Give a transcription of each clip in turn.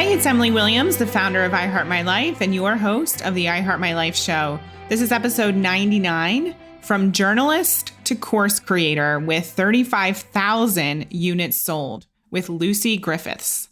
Hey, it's Emily Williams, the founder of I Heart My Life and your host of the I Heart My Life show. This is episode 99, From Journalist to Course Creator with 35,000 units sold with Lucy Griffiths.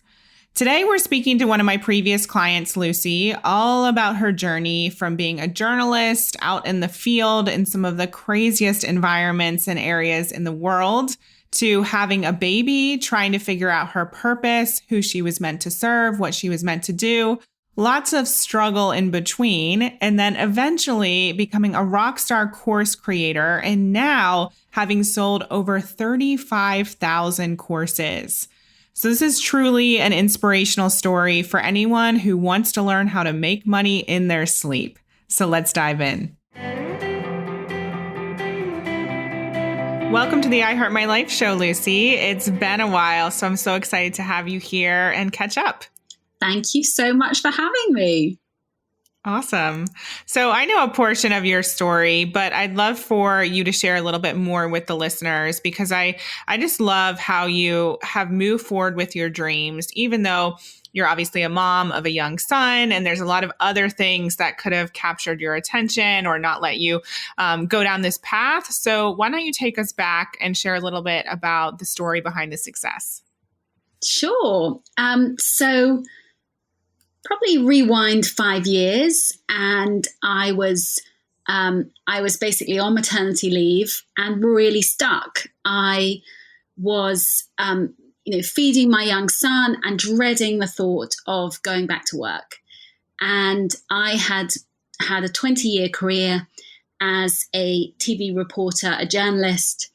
Today, we're speaking to one of my previous clients, Lucy, all about her journey from being a journalist out in the field in some of the craziest environments and areas in the world to having a baby, trying to figure out her purpose, who she was meant to serve, what she was meant to do, lots of struggle in between, and then eventually becoming a rock star course creator and now having sold over 35,000 courses. So this is truly an inspirational story for anyone who wants to learn how to make money in their sleep. So let's dive in. Welcome to the I Heart My Life show, Lucy. It's been a while, so I'm so excited to have you here and catch up. Thank you so much for having me. Awesome. So I know a portion of your story, but I'd love for you to share a little bit more with the listeners because I just love how you have moved forward with your dreams, even though you're obviously a mom of a young son and there's a lot of other things that could have captured your attention or not let you go down this path. So why don't you take us back and share a little bit about the story behind the success? Sure. So probably rewind 5 years, and I was basically on maternity leave and really stuck. I was, feeding my young son and dreading the thought of going back to work. And I had had a 20-year career as a TV reporter, a journalist.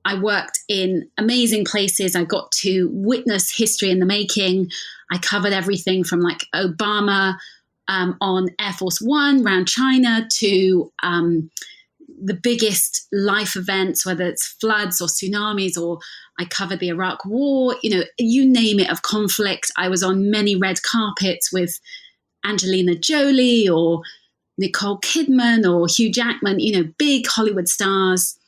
I worked in amazing places. I got to witness history in the making. I covered everything from like Obama on Air Force One around China to the biggest life events, whether it's floods or tsunamis, or I covered the Iraq War, you name it, of conflict. I was on many red carpets with Angelina Jolie or Nicole Kidman or Hugh Jackman, big Hollywood stars.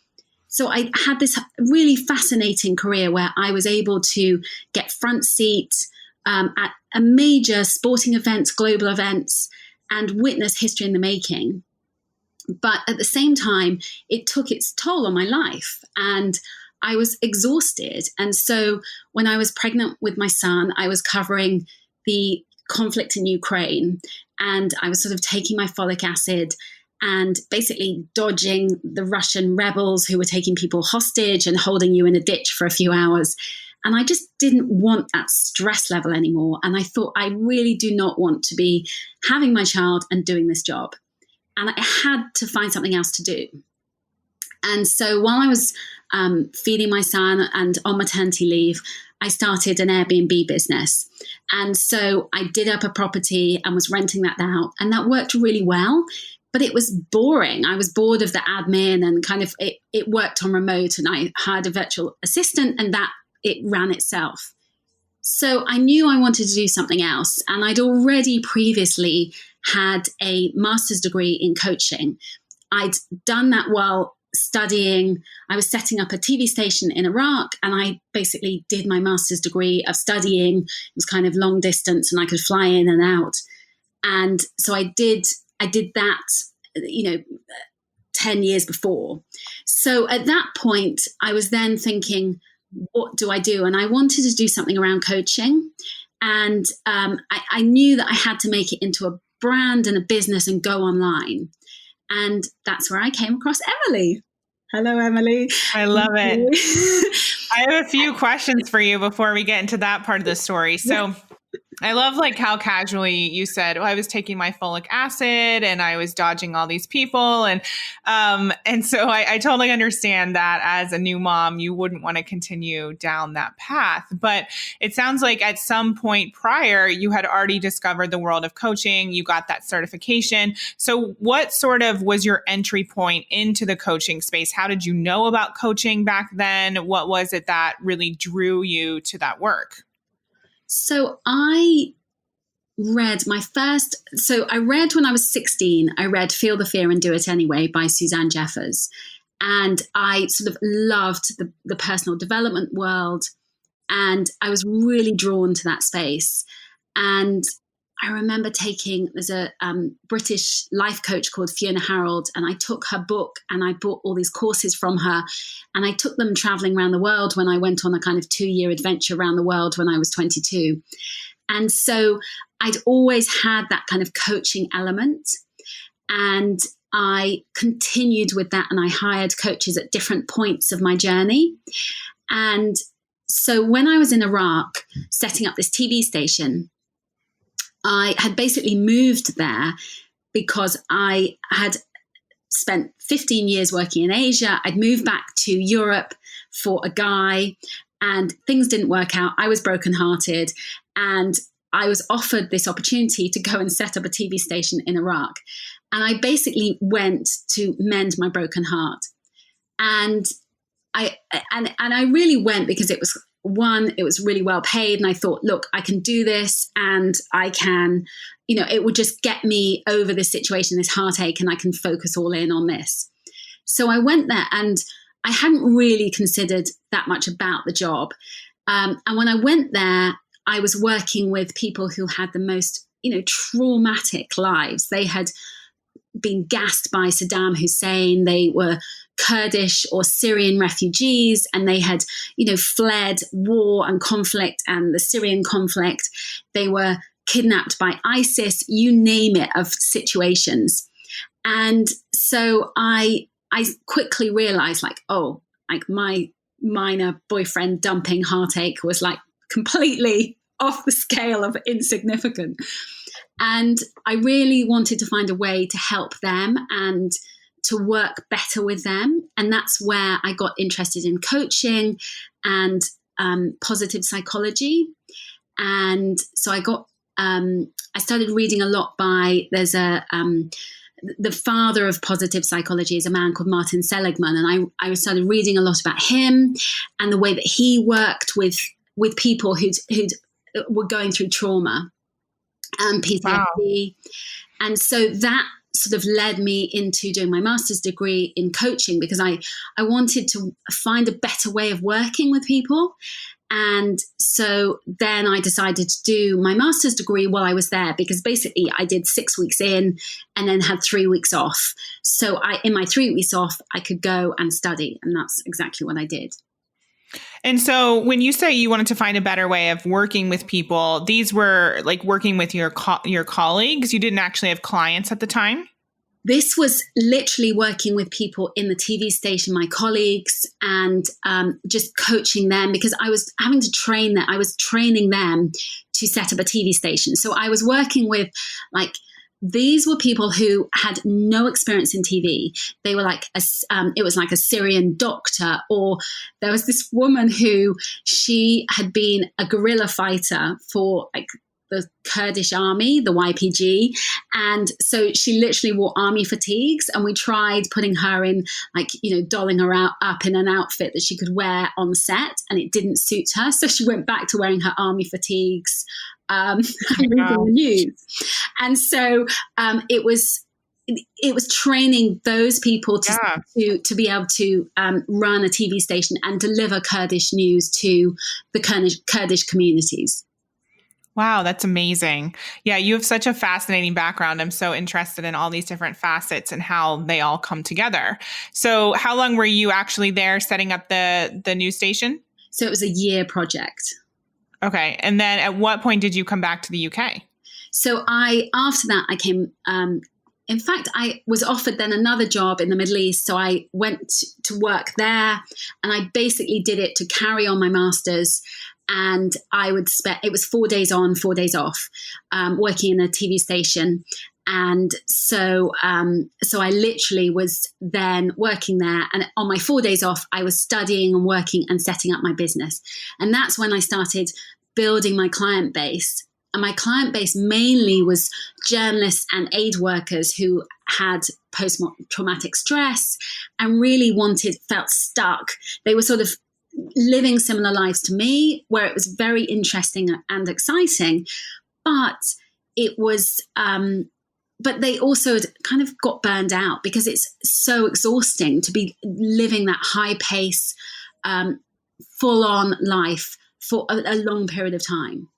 So I had this really fascinating career where I was able to get front seat at a major sporting events, global events, and witness history in the making. But at the same time, it took its toll on my life and I was exhausted. And so when I was pregnant with my son, I was covering the conflict in Ukraine and I was sort of taking my folic acid and basically dodging the Russian rebels who were taking people hostage and holding you in a ditch for a few hours. And I just didn't want that stress level anymore. And I thought, I really do not want to be having my child and doing this job. And I had to find something else to do. And so while I was feeding my son and on maternity leave, I started an Airbnb business. And so I did up a property and was renting that out. And that worked really well. But it was boring. I was bored of the admin and kind of it worked on remote, and I hired a virtual assistant and that it ran itself. So I knew I wanted to do something else. And I'd already previously had a master's degree in coaching. I'd done that while studying. I was setting up a TV station in Iraq, and I basically did my master's degree of studying. It was kind of long distance and I could fly in and out. And so I did that, 10 years before. So at that point, I was then thinking, what do I do? And I wanted to do something around coaching. And I knew that I had to make it into a brand and a business and go online. And that's where I came across Emily. Hello, Emily. I love it. I have a few questions for you before we get into that part of the story. So I love how casually you said, I was taking my folic acid and I was dodging all these people. And so I totally understand that as a new mom, you wouldn't want to continue down that path. But it sounds like at some point prior, you had already discovered the world of coaching. You got that certification. So what sort of was your entry point into the coaching space? How did you know about coaching back then? What was it that really drew you to that work? So I read when I was 16, I read Feel the Fear and Do It Anyway by Susan Jeffers. And I sort of loved the personal development world. And I was really drawn to that space. And I remember there's a British life coach called Fiona Harold, and I took her book and I bought all these courses from her, and I took them traveling around the world when I went on a kind of 2-year adventure around the world when I was 22. And so I'd always had that kind of coaching element, and I continued with that, and I hired coaches at different points of my journey. And so when I was in Iraq setting up this TV station, I had basically moved there because I had spent 15 years working in Asia. I'd moved back to Europe for a guy, and things didn't work out. I was brokenhearted, and I was offered this opportunity to go and set up a TV station in Iraq. And I basically went to mend my broken heart. And I really went because it was really well paid. And I thought, look, I can do this, and I can, it would just get me over this situation, this heartache, and I can focus all in on this. So I went there, and I hadn't really considered that much about the job. And when I went there, I was working with people who had the most, traumatic lives. They had been gassed by Saddam Hussein. They were Kurdish or Syrian refugees, and they had, fled war and conflict and the Syrian conflict. They were kidnapped by ISIS, you name it, of situations. And so I quickly realized, my minor boyfriend dumping heartache was completely off the scale of insignificant. And I really wanted to find a way to help them and to work better with them. And that's where I got interested in coaching and positive psychology. And so I started reading a lot the father of positive psychology is a man called Martin Seligman. And I started reading a lot about him and the way that he worked with people who were going through trauma and PTSD. Wow. And so that sort of led me into doing my master's degree in coaching, because I wanted to find a better way of working with people. And so then I decided to do my master's degree while I was there, because basically I did 6 weeks in and then had 3 weeks off. So in my 3 weeks off, I could go and study. And that's exactly what I did. And so when you say you wanted to find a better way of working with people, these were working with your colleagues? You didn't actually have clients at the time? This was literally working with people in the TV station, my colleagues, and just coaching them, because I was having to train them. I was training them to set up a TV station. So I was working with these were people who had no experience in TV. They were it was like a Syrian doctor, or there was this woman who she had been a guerrilla fighter for the Kurdish army, the YPG. And so she literally wore army fatigues, and we tried putting her in dolling her up in an outfit that she could wear on set, and it didn't suit her. So she went back to wearing her army fatigues, reading the news. And so it was training those people to be able to run a TV station and deliver Kurdish news to the Kurdish communities. Wow, that's amazing. Yeah, you have such a fascinating background. I'm so interested in all these different facets and how they all come together. So how long were you actually there setting up the news station? So it was a year project. Okay. And then at what point did you come back to the UK? So after that, I came, in fact, I was offered then another job in the Middle East. So I went to work there, and I basically did it to carry on my master's. And it was 4 days on, 4 days off, working in a TV station. And so I literally was then working there. And on my 4 days off, I was studying and working and setting up my business. And that's when I started building my client base. And my client base mainly was journalists and aid workers who had post-traumatic stress and really felt stuck. They were sort of living similar lives to me, where it was very interesting and exciting, but it was, but they also kind of got burned out, because it's so exhausting to be living that high pace, full on life for a long period of time.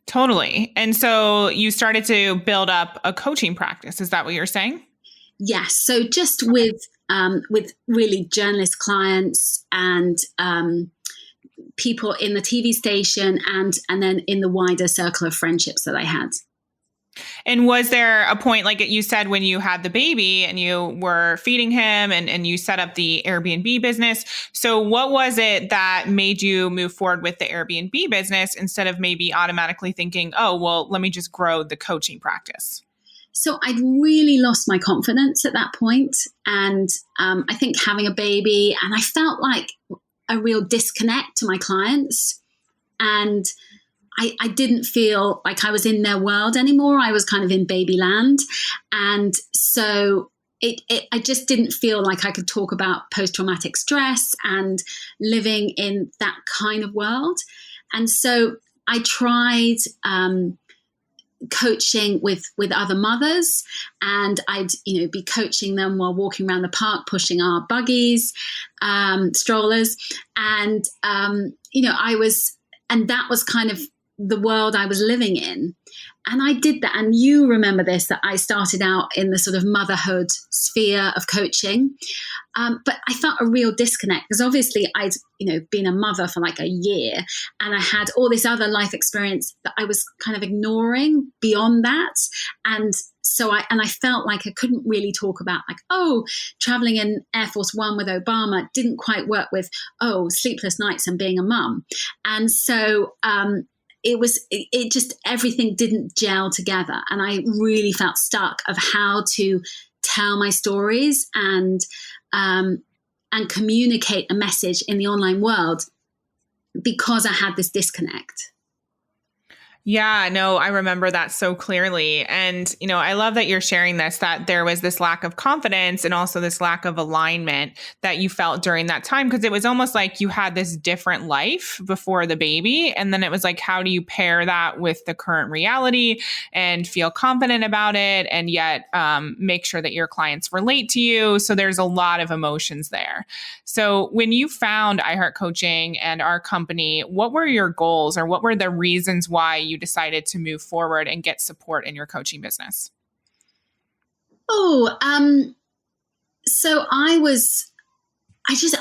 Totally. And so you started to build up a coaching practice. Is that what you're saying? Yes. So just with really journalist clients and people in the TV station and then in the wider circle of friendships that I had. And was there a point, like you said, when you had the baby and you were feeding him and you set up the Airbnb business? So what was it that made you move forward with the Airbnb business instead of maybe automatically thinking, oh, well, let me just grow the coaching practice? So I'd really lost my confidence at that point. And I think having a baby, and I felt like a real disconnect to my clients. And I didn't feel like I was in their world anymore. I was kind of in baby land. And so I just didn't feel like I could talk about post-traumatic stress and living in that kind of world. And so I tried coaching with other mothers, and I'd be coaching them while walking around the park, pushing our buggies, strollers, and that was kind of the world I was living in. And I did that. And you remember this, that I started out in the sort of motherhood sphere of coaching. But I felt a real disconnect because obviously I'd, been a mother for like a year, and I had all this other life experience that I was kind of ignoring beyond that. And so I felt like I couldn't really talk about like, oh, traveling in Air Force One with Obama didn't quite work with, oh, sleepless nights and being a mum. And so, it just, everything didn't gel together. And I really felt stuck of how to tell my stories and communicate a message in the online world because I had this disconnect. Yeah, no, I remember that so clearly. And, I love that you're sharing this, that there was this lack of confidence and also this lack of alignment that you felt during that time, because it was almost like you had this different life before the baby. And then it was like, how do you pair that with the current reality and feel confident about it and yet make sure that your clients relate to you? So there's a lot of emotions there. So when you found iHeart Coaching and our company, what were your goals or what were the reasons why you decided to move forward and get support in your coaching business? So I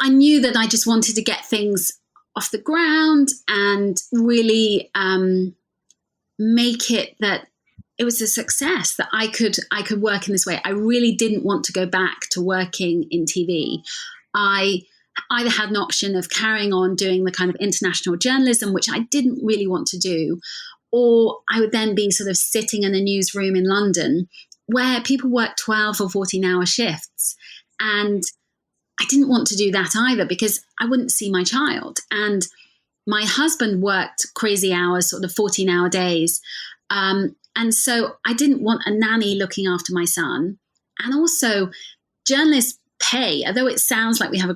knew that I just wanted to get things off the ground and really make it that it was a success, that I could work in this way. I really didn't want to go back to working in TV. I either had an option of carrying on doing the kind of international journalism, which I didn't really want to do, or I would then be sort of sitting in a newsroom in London where people work 12 or 14-hour shifts. And I didn't want to do that either because I wouldn't see my child. And my husband worked crazy hours, sort of 14-hour days. And so I didn't want a nanny looking after my son. And also journalists pay, although it sounds like we have a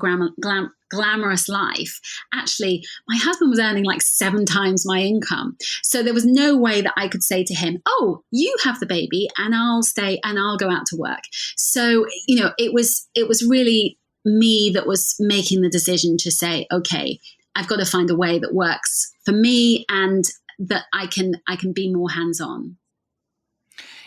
glamorous life, actually my husband was earning like 7 times my income. So there was no way that I could say to him, oh, you have the baby and I'll stay and I'll go out to work. So, it was really me that was making the decision to say, okay, I've got to find a way that works for me and that I can be more hands-on.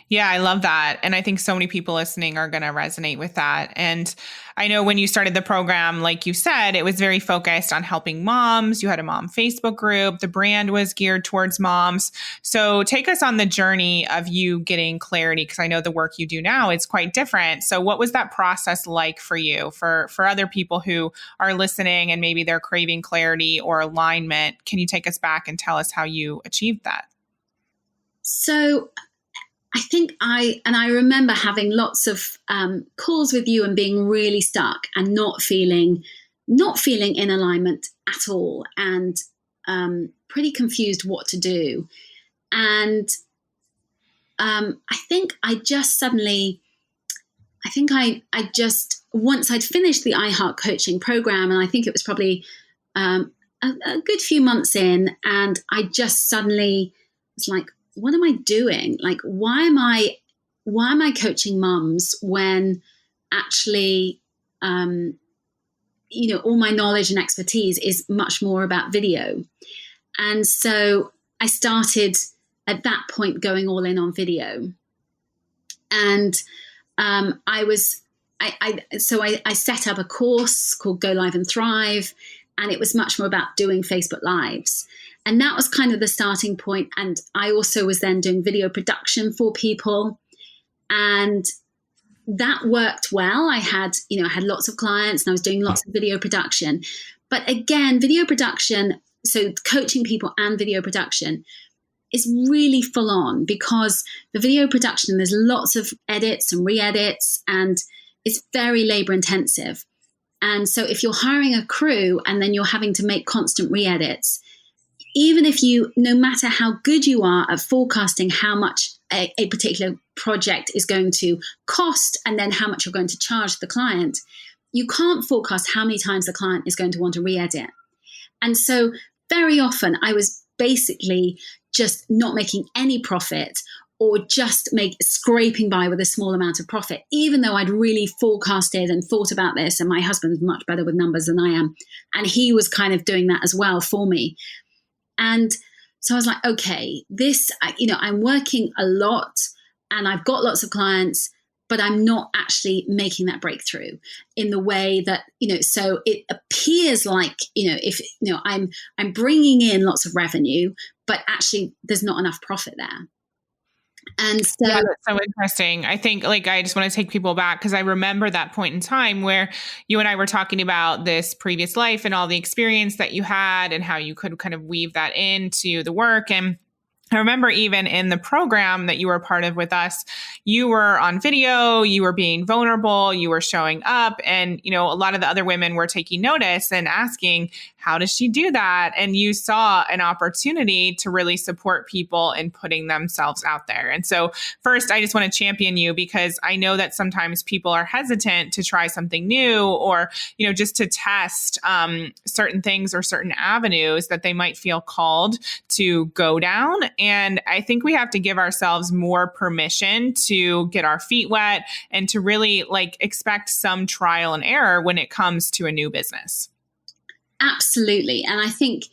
Yeah, I love that. And I think so many people listening are going to resonate with that. And I know when you started the program, like you said, it was very focused on helping moms. You had a mom Facebook group. The brand was geared towards moms. So take us on the journey of you getting clarity, because I know the work you do now is quite different. So what was that process like for you, for other people who are listening and maybe they're craving clarity or alignment? Can you take us back and tell us how you achieved that? So I think I remember having lots of calls with you and being really stuck and not feeling in alignment at all, and pretty confused what to do. And I think I just once I'd finished the iHeart coaching program, and I think it was probably a good few months in, and I just suddenly was like, what am I doing? Like, why am I coaching mums when actually, all my knowledge and expertise is much more about video? And so I started at that point going all in on video. And I set up a course called Go Live and Thrive, and it was much more about doing Facebook Lives. And that was kind of the starting point. And I also was then doing video production for people. And that worked well. I had lots of clients and I was doing lots of video production. But again, video production, so coaching people and video production is really full on, because the video production, there's lots of edits and re-edits, and it's very labor intensive. And so if you're hiring a crew and then you're having to make constant re-edits, even if no matter how good you are at forecasting how much a particular project is going to cost and then how much you're going to charge the client, you can't forecast how many times the client is going to want to re-edit. And so very often I was basically just not making any profit, or just scraping by with a small amount of profit, even though I'd really forecasted and thought about this. And my husband's much better with numbers than I am. And he was kind of doing that as well for me. And so I was like, okay, I'm working a lot and I've got lots of clients, but I'm not actually making that breakthrough in the way that, so it appears like, I'm bringing in lots of revenue, but actually there's not enough profit there. And so, yeah, that's so interesting. I think I just want to take people back, because I remember that point in time where you and I were talking about this previous life and all the experience that you had and how you could kind of weave that into the work. And I remember even in the program that you were a part of with us, you were on video, you were being vulnerable, you were showing up, and, a lot of the other women were taking notice and asking, how does she do that? And you saw an opportunity to really support people in putting themselves out there. And so first, I just want to champion you, because I know that sometimes people are hesitant to try something new, or, just to test certain things or certain avenues that they might feel called to go down. And I think we have to give ourselves more permission to get our feet wet and to really expect some trial and error when it comes to a new business. Absolutely. And I think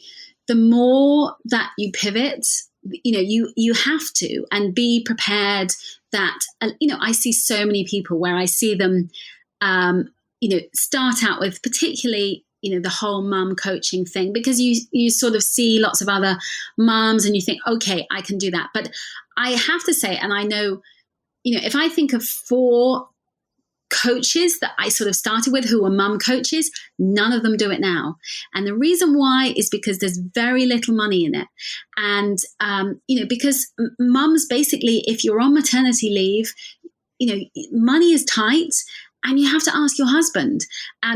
the more that you pivot, you have to, and be prepared that, I see so many people where I see them, start out with particularly, the whole mum coaching thing, because you sort of see lots of other mums and you think, okay, I can do that. But I have to say, and I know, if I think of 4 coaches that I sort of started with who were mum coaches, none of them do it now. And the reason why is because there's very little money in it. And, because mums basically, if you're on maternity leave, money is tight and you have to ask your husband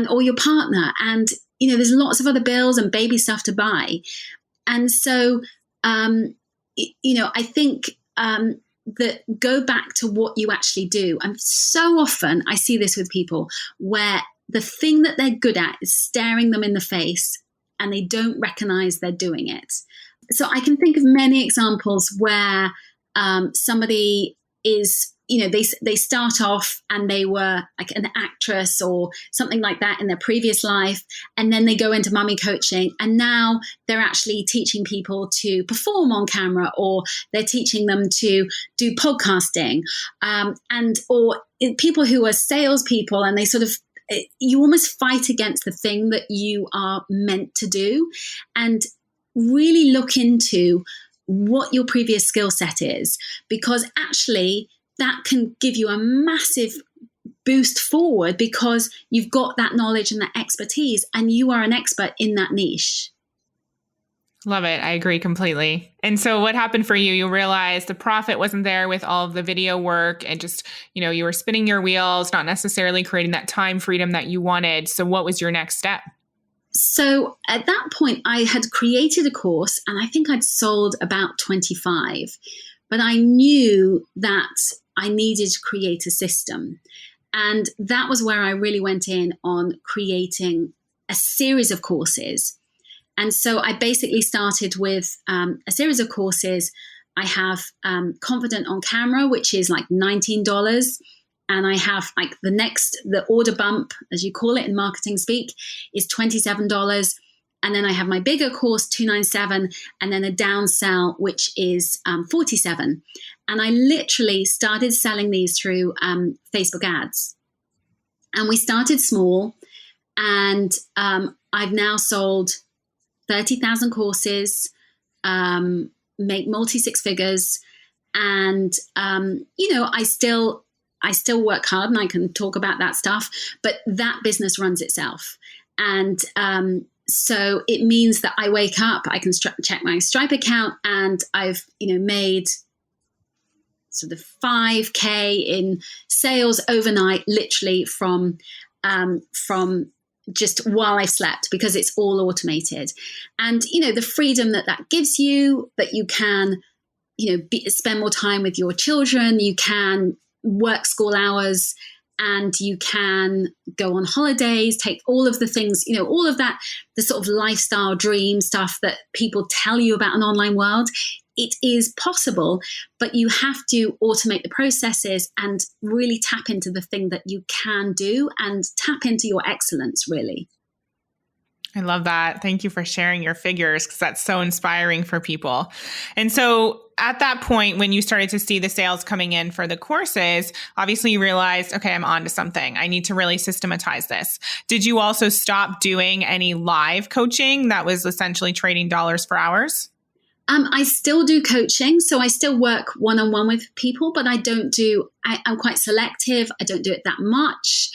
or your partner. And, there's lots of other bills and baby stuff to buy. And so, I think, that go back to what you actually do. And so often I see this with people where the thing that they're good at is staring them in the face and they don't recognize they're doing it. So I can think of many examples where somebody is, they start off and they were like an actress or something like that in their previous life. And then they go into mummy coaching, and now they're actually teaching people to perform on camera, or they're teaching them to do podcasting, or people who are salespeople, and they sort of, you almost fight against the thing that you are meant to do, and really look into what your previous skill set is, because actually that can give you a massive boost forward, because you've got that knowledge and that expertise and you are an expert in that niche. Love it. I agree completely. And so what happened for you? You realized the profit wasn't there with all of the video work, and just, you were spinning your wheels, not necessarily creating that time freedom that you wanted. So what was your next step? So at that point, I had created a course, and I think I'd sold about 25, but I knew that I needed to create a system. And that was where I really went in on creating a series of courses. And so I basically started with a series of courses. I have Confident on Camera, which is like $19. And I have the order bump, as you call it in marketing speak, is $27. And then I have my bigger course, 297, and then a downsell, which is 47. And I literally started selling these through Facebook ads. And we started small, and I've now sold 30,000 courses, make multi-six figures. And, I still work hard, and I can talk about that stuff, but that business runs itself. And so it means that I wake up, I can check my Stripe account, and I've, made sort of 5K in sales overnight, literally from just while I've slept, because it's all automated. And, the freedom that gives you, that you can, spend more time with your children, you can work school hours, and you can go on holidays, take all of the things, all of that, the sort of lifestyle dream stuff that people tell you about an online world. It is possible, but you have to automate the processes and really tap into the thing that you can do and tap into your excellence, really. I love that. Thank you for sharing your figures, because that's so inspiring for people. And so at that point, when you started to see the sales coming in for the courses, obviously you realized, okay, I'm on to something. I need to really systematize this. Did you also stop doing any live coaching that was essentially trading dollars for hours? I still do coaching. So I still work one-on-one with people, but I'm quite selective. I don't do it that much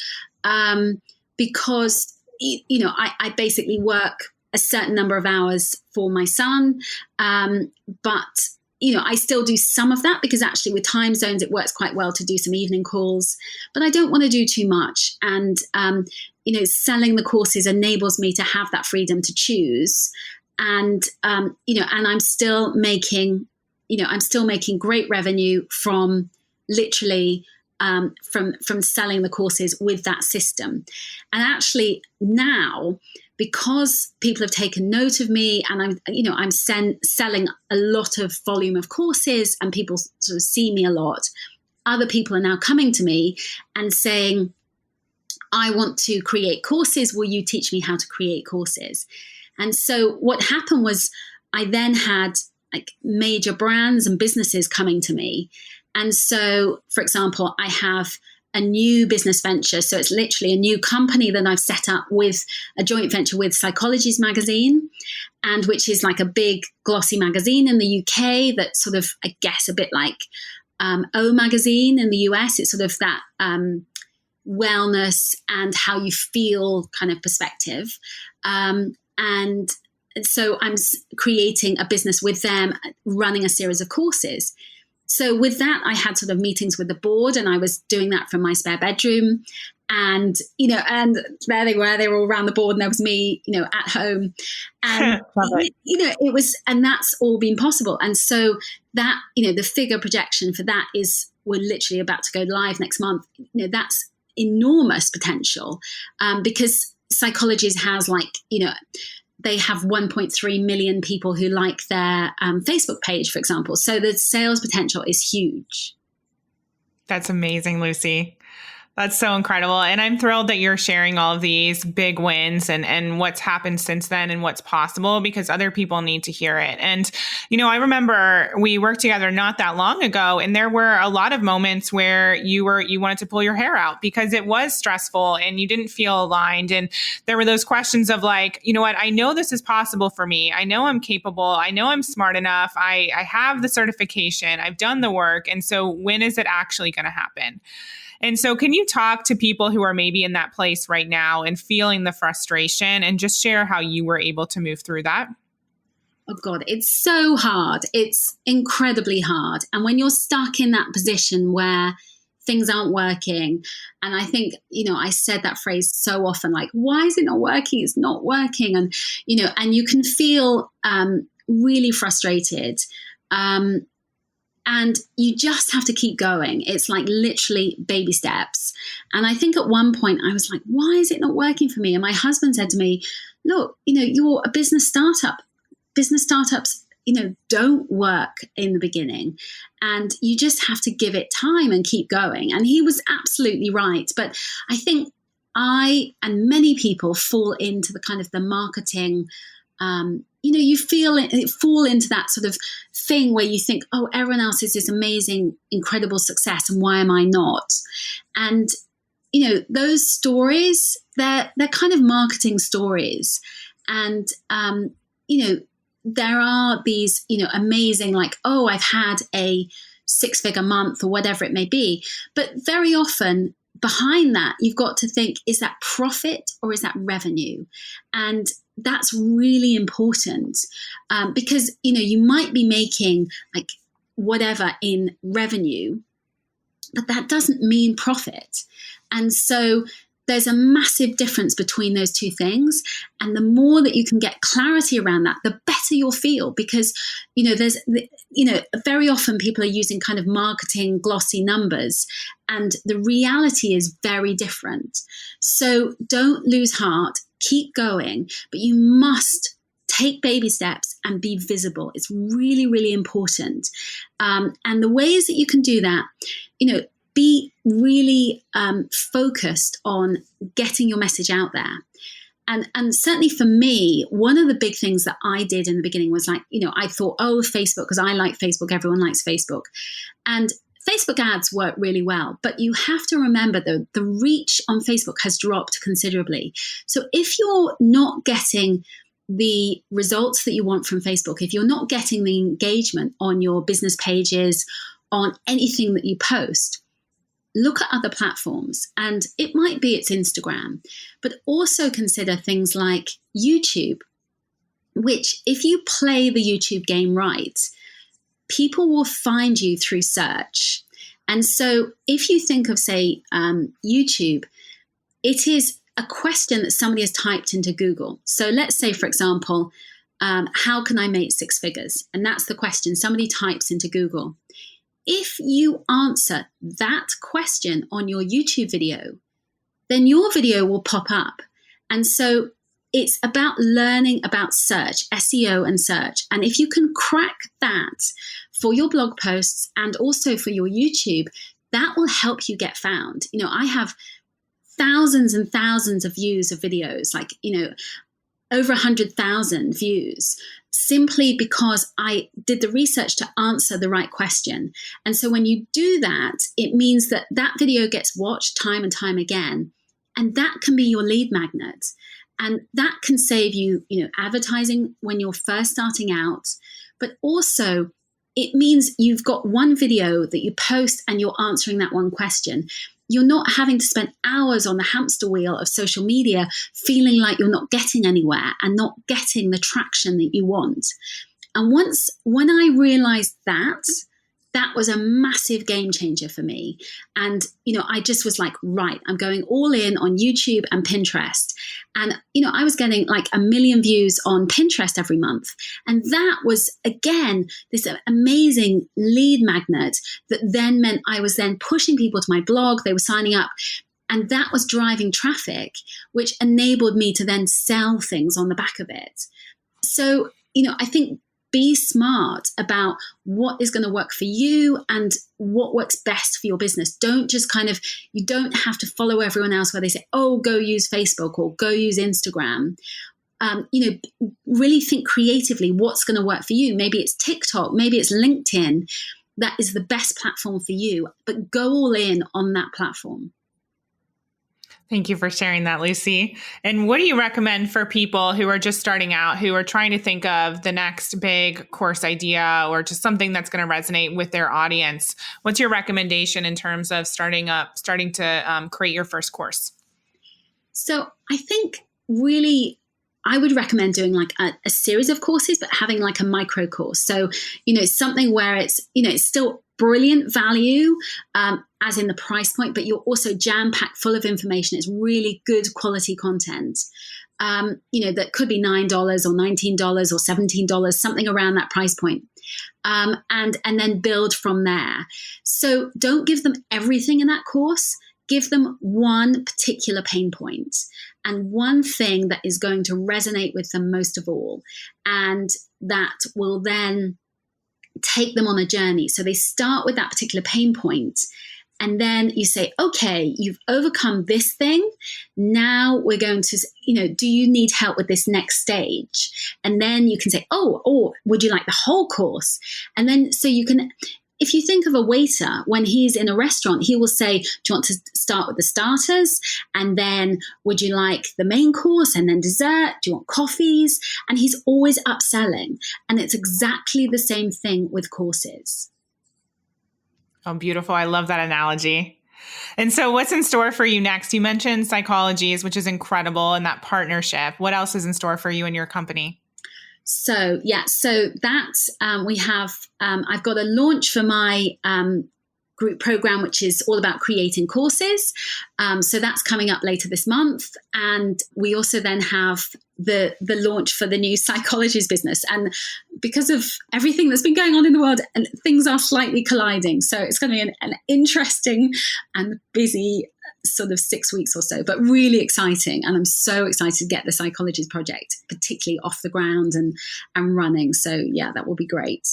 because, I basically work a certain number of hours for my son. But, I still do some of that, because actually with time zones, it works quite well to do some evening calls, but I don't want to do too much. And, selling the courses enables me to have that freedom to choose. And, and I'm still making great revenue from literally, from selling the courses with that system. And actually now, because people have taken note of me, and I'm selling a lot of volume of courses, and people sort of see me a lot, other people are now coming to me and saying, I want to create courses. Will you teach me how to create courses? And so what happened was, I then had like major brands and businesses coming to me. And so, for example, I have a new business venture. So it's literally a new company that I've set up with a joint venture with Psychology's magazine, and which is like a big glossy magazine in the UK that sort of, I guess, a bit like O magazine in the US. It's sort of that wellness and how you feel kind of perspective. And so I'm creating a business with them, running a series of courses. So with that, I had sort of meetings with the board, and I was doing that from my spare bedroom. And, and there they were all around the board, and there was me, at home. And, it was, and that's all been possible. And so that, the figure projection for that we're literally about to go live next month. That's enormous potential, because Psychologies has they have 1.3 million people who like their Facebook page, for example. So the sales potential is huge. That's amazing, Lucy. That's so incredible. And I'm thrilled that you're sharing all of these big wins and what's happened since then and what's possible, because other people need to hear it. And, I remember we worked together not that long ago, and there were a lot of moments where you wanted to pull your hair out because it was stressful and you didn't feel aligned. And there were those questions of like, you know what, I know this is possible for me. I know I'm capable. I know I'm smart enough. I have the certification. I've done the work. And so when is it actually going to happen? And so can you talk to people who are maybe in that place right now and feeling the frustration, and just share how you were able to move through that? Oh God, it's so hard. It's incredibly hard. And when you're stuck in that position where things aren't working, and I think, I said that phrase so often, like, why is it not working? It's not working. And, and you can feel really frustrated. And you just have to keep going. It's like literally baby steps. And I think at one point I was like, why is it not working for me? And my husband said to me, look, you're a business startup. Business startups, don't work in the beginning. And you just have to give it time and keep going. And he was absolutely right. But I think I and many people fall into the kind of the marketing you fall into that sort of thing where you think, oh, everyone else is this amazing, incredible success, and why am I not? And those stories, they're kind of marketing stories, and there are these amazing, like, oh, I've had a 6-figure month or whatever it may be, but very often behind that, you've got to think, is that profit or is that revenue? And that's really important, because, you might be making like whatever in revenue, but that doesn't mean profit. And so there's a massive difference between those two things. And the more that you can get clarity around that, the better you'll feel, because, very often people are using kind of marketing glossy numbers, and the reality is very different. So don't lose heart, keep going, but you must take baby steps and be visible. It's really, really important. And the ways that you can do that, be really focused on getting your message out there. And certainly for me, one of the big things that I did in the beginning was like, I thought, oh, Facebook, because I like Facebook, everyone likes Facebook. And Facebook ads work really well, but you have to remember though, the reach on Facebook has dropped considerably. So if you're not getting the results that you want from Facebook, if you're not getting the engagement on your business pages, on anything that you post, look at other platforms. And it might be it's Instagram, but also consider things like YouTube, which if you play the YouTube game right, people will find you through search. And so if you think of, say, YouTube, it is a question that somebody has typed into Google. So let's say, for example, how can I make 6 figures? And that's the question somebody types into Google. If you answer that question on your YouTube video, then your video will pop up. And so it's about learning about search, SEO and search. And if you can crack that for your blog posts and also for your YouTube, that will help you get found. I have thousands and thousands of views of videos, like, over 100,000 views, simply because I did the research to answer the right question. And so when you do that, it means that that video gets watched time and time again. And that can be your lead magnet. And that can save you, advertising when you're first starting out. But also, it means you've got one video that you post and you're answering that one question. You're not having to spend hours on the hamster wheel of social media feeling like you're not getting anywhere and not getting the traction that you want. And when I realized that was a massive game changer for me. And, I just was like, right, I'm going all in on YouTube and Pinterest. And, I was getting like 1 million views on Pinterest every month. And that was, again, this amazing lead magnet that then meant I was then pushing people to my blog. They were signing up. And that was driving traffic, which enabled me to then sell things on the back of it. So, I think be smart about what is going to work for you and what works best for your business. Don't just you don't have to follow everyone else where they say, oh, go use Facebook or go use Instagram. Really think creatively what's going to work for you. Maybe it's TikTok, maybe it's LinkedIn. That is the best platform for you, but go all in on that platform. Thank you for sharing that, Lucy. And what do you recommend for people who are just starting out, who are trying to think of the next big course idea or just something that's going to resonate with their audience? What's your recommendation in terms of starting to create your first course? So I think really I would recommend doing like a series of courses, but having like a micro course. So, something where it's still brilliant value, as in the price point, but you're also jam-packed full of information. It's really good quality content, that could be $9 or $19 or $17, something around that price point. And then build from there. So don't give them everything in that course. Give them one particular pain point and one thing that is going to resonate with them most of all. And that will then take them on a journey. So they start with that particular pain point And then you say, okay, you've overcome this thing. Now we're going to, do you need help with this next stage? And then you can say, or would you like the whole course? And then so you can, if you think of a waiter, when he's in a restaurant, he will say, do you want to start with the starters? And then would you like the main course and then dessert? Do you want coffees? And he's always upselling. And it's exactly the same thing with courses. Oh, beautiful. I love that analogy. And so what's in store for you next? You mentioned Psychologies, which is incredible, and that partnership. What else is in store for you and your company? So that's, we have, I've got a launch for my group program, which is all about creating courses. So that's coming up later this month. And we also then have the launch for the new Psychologies business. And because of everything that's been going on in the world, and things are slightly colliding. So it's going to be an interesting and busy sort of 6 weeks or so, but really exciting. And I'm so excited to get the Psychologies project, particularly off the ground and running. So yeah, that will be great.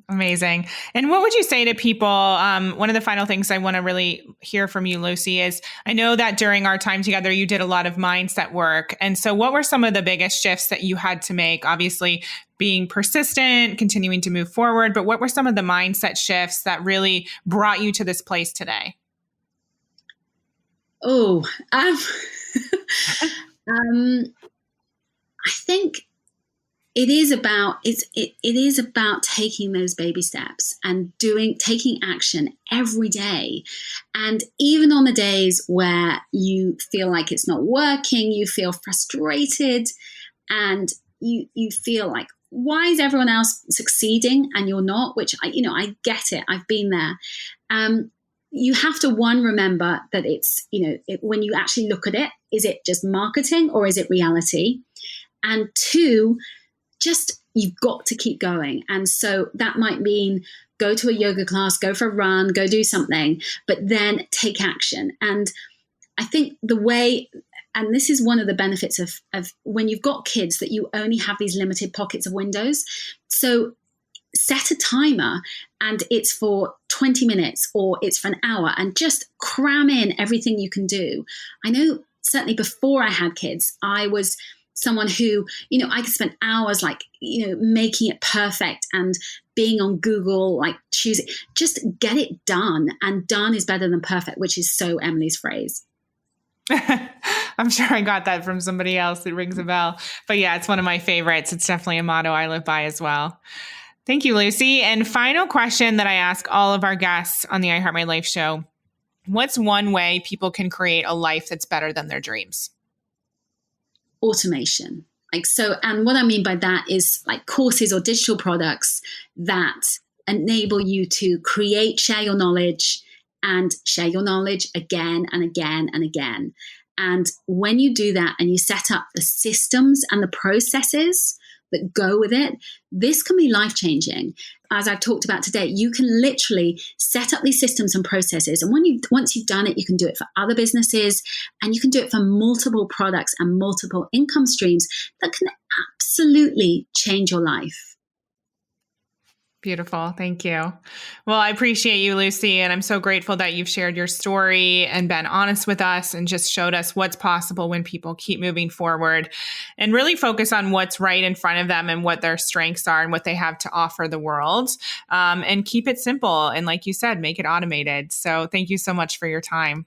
Amazing. And what would you say to people? One of the final things I want to really hear from you, Lucy, is I know that during our time together, you did a lot of mindset work. And so what were some of the biggest shifts that you had to make? Obviously, being persistent, continuing to move forward, but what were some of the mindset shifts that really brought you to this place today? I think it is about taking those baby steps and taking action every day. And even on the days where you feel like it's not working, you feel frustrated and you feel like, why is everyone else succeeding and you're not? Which I get it. I've been there. You have to, one, remember that it's, when you actually look at it, is it just marketing or is it reality? And two, just, you've got to keep going. And so that might mean go to a yoga class, go for a run, go do something, but then take action. And I think and this is one of the benefits of when you've got kids, that you only have these limited pockets of windows. So set a timer and it's for 20 minutes or it's for an hour, and just cram in everything you can do. I know certainly before I had kids, I was someone who, I could spend hours making it perfect and being on Google, choosing, just get it done. And done is better than perfect, which is so Emily's phrase. I'm sure I got that from somebody else. It rings a bell. But yeah, it's one of my favorites. It's definitely a motto I live by as well. Thank you, Lucy. And final question that I ask all of our guests on the I Heart My Life show. What's one way people can create a life that's better than their dreams? Automation. And what I mean by that is courses or digital products that enable you to share your knowledge again and again and again. And when you do that and you set up the systems and the processes that go with it, this can be life-changing. As I've talked about today, you can literally set up these systems and processes. And once you've done it, you can do it for other businesses, and you can do it for multiple products and multiple income streams that can absolutely change your life. Beautiful. Thank you. Well, I appreciate you, Lucy, and I'm so grateful that you've shared your story and been honest with us and just showed us what's possible when people keep moving forward and really focus on what's right in front of them and what their strengths are and what they have to offer the world, and keep it simple. And like you said, make it automated. So thank you so much for your time.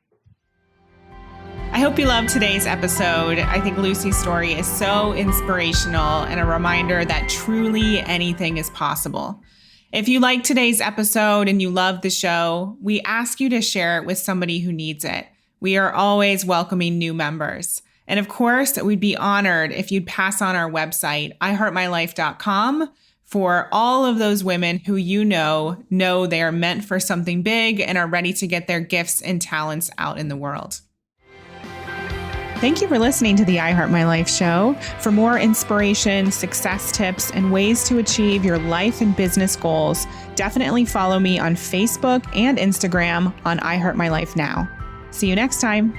I hope you loved today's episode. I think Lucy's story is so inspirational and a reminder that truly anything is possible. If you liked today's episode and you love the show, we ask you to share it with somebody who needs it. We are always welcoming new members. And of course, we'd be honored if you'd pass on our website, iheartmylife.com, for all of those women who know they are meant for something big and are ready to get their gifts and talents out in the world. Thank you for listening to the I Heart My Life show. For more inspiration, success tips, and ways to achieve your life and business goals, definitely follow me on Facebook and Instagram on I Heart My Life Now. See you next time.